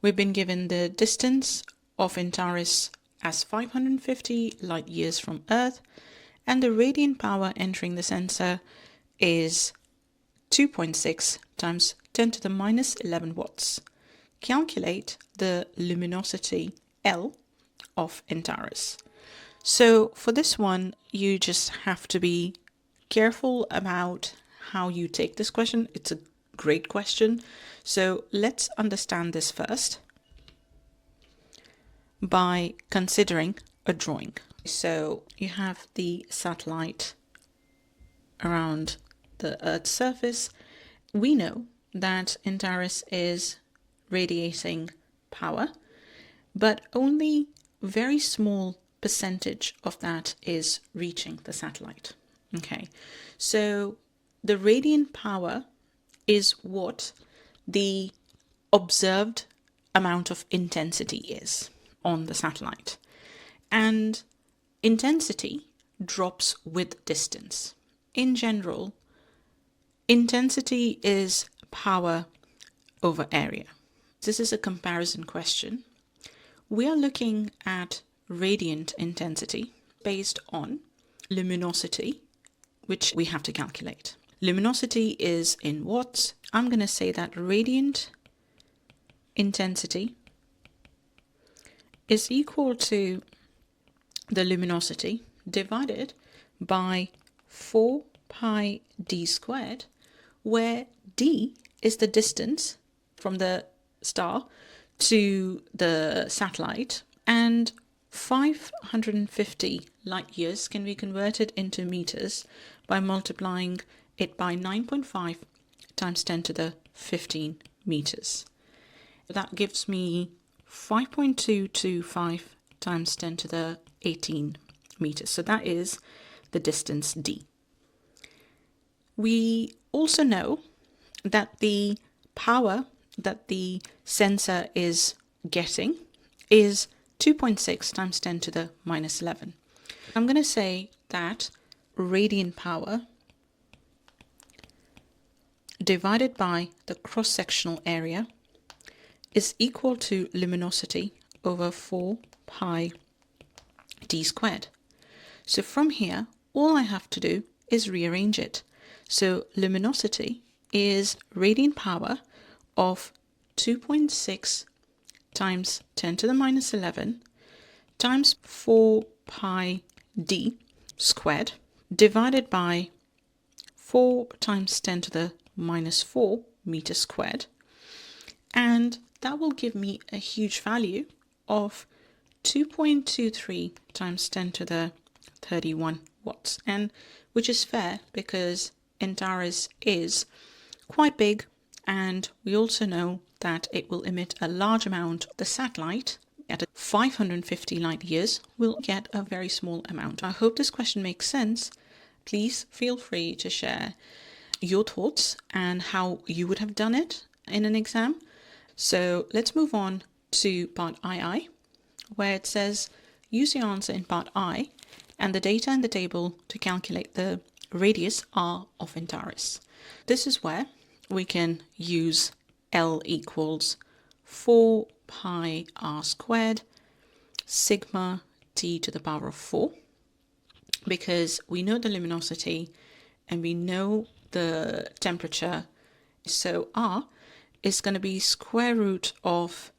Speaker 1: we've been given the distance of Antares as 550 light years from Earth, and the radiant power entering the sensor is 2.6 times 10 to the minus 11 watts. Calculate the luminosity L of Antares. So for this one, you just have to be careful about how you take this question. It's a great question. So let's understand this first by considering a drawing. So you have the satellite around the Earth's surface. We know that Antares is radiating power, but only very small percentage of that is reaching the satellite. Okay, so the radiant power is what the observed amount of intensity is on the satellite, and intensity drops with distance. In general, intensity is power over area. This is a comparison question. We are looking at radiant intensity based on luminosity, which we have to calculate. Luminosity is in watts. I'm going to say that radiant intensity is equal to the luminosity divided by 4 pi d squared, where d is the distance from the star to the satellite, and 550 light years can be converted into meters by multiplying it by 9.5 times 10 to the 15 meters. That gives me 5.225 times 10 to the 18 meters. So that is the distance d. We also know that the power that the sensor is getting is 2.6 times 10 to the minus 11. I'm going to say that radiant power divided by the cross-sectional area is equal to luminosity over 4 pi d squared. So from here, all I have to do is rearrange it. So luminosity is radiant power of 2.6 times 10 to the minus 11 times 4 pi d squared divided by 4 times 10 to the minus 4 meters squared, and that will give me a huge value of 2.23 times 10 to the 31 watts, and which is fair because Antares is quite big, and we also know that it will emit a large amount. The satellite at 550 light years will get a very small amount. I hope this question makes sense. Please feel free to share your thoughts and how you would have done it in an exam. So let's move on to part II, where it says use your answer in part I and the data in the table to calculate the radius r of Antares. This is where we can use L equals 4 pi r squared sigma t to the power of 4, because we know the luminosity and we know the temperature. So r is going to be square root of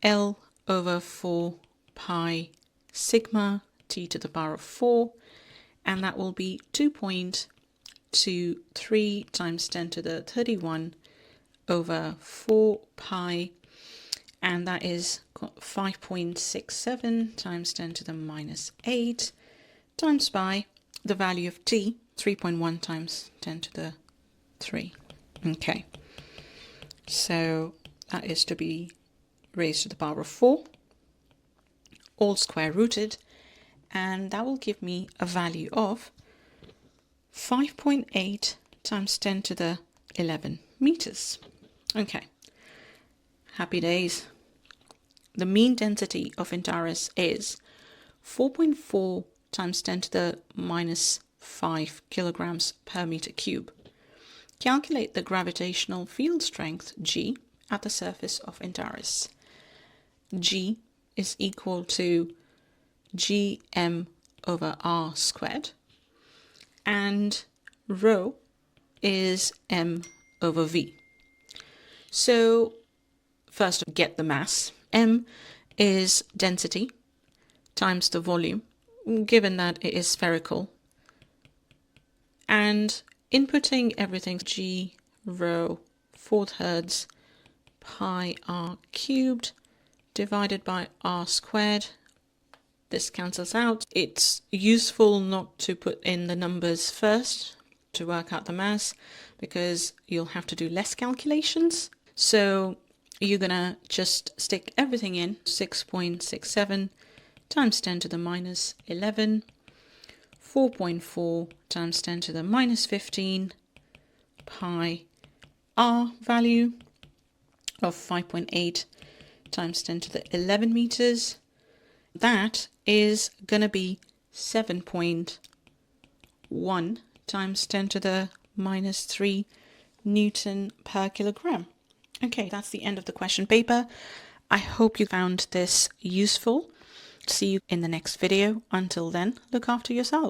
Speaker 1: L over 4 pi sigma t to the power of 4, and that will be 2.23 times 10 to the 31 over 4 pi, and that is 5.67 times 10 to the minus 8 times by the value of t, 3.1 times 10 to the 3. Okay, so that is to be raised to the power of 4, all square rooted, and that will give me a value of 5.8 times 10 to the 11 meters. Okay, happy days. The mean density of Antares is 4.4 times 10 to the minus 5 kilograms per meter cube. Calculate the gravitational field strength G at the surface of Antares. G is equal to gm over r squared, and rho is m over v. So first, get the mass. M is density times the volume, given that it is spherical, and inputting everything, g rho 4/3 pi r cubed divided by r squared. This cancels out. It's useful not to put in the numbers first to work out the mass, because you'll have to do less calculations. So you're gonna just stick everything in. 6.67 times 10 to the minus 11, 4.4 times 10 to the minus 15 pi r value of 5.8 times 10 to the 11 meters. That is going to be 7.1 times 10 to the minus 3 Newton per kilogram. Okay, that's the end of the question paper. I hope you found this useful. See you in the next video. Until then, look after yourself.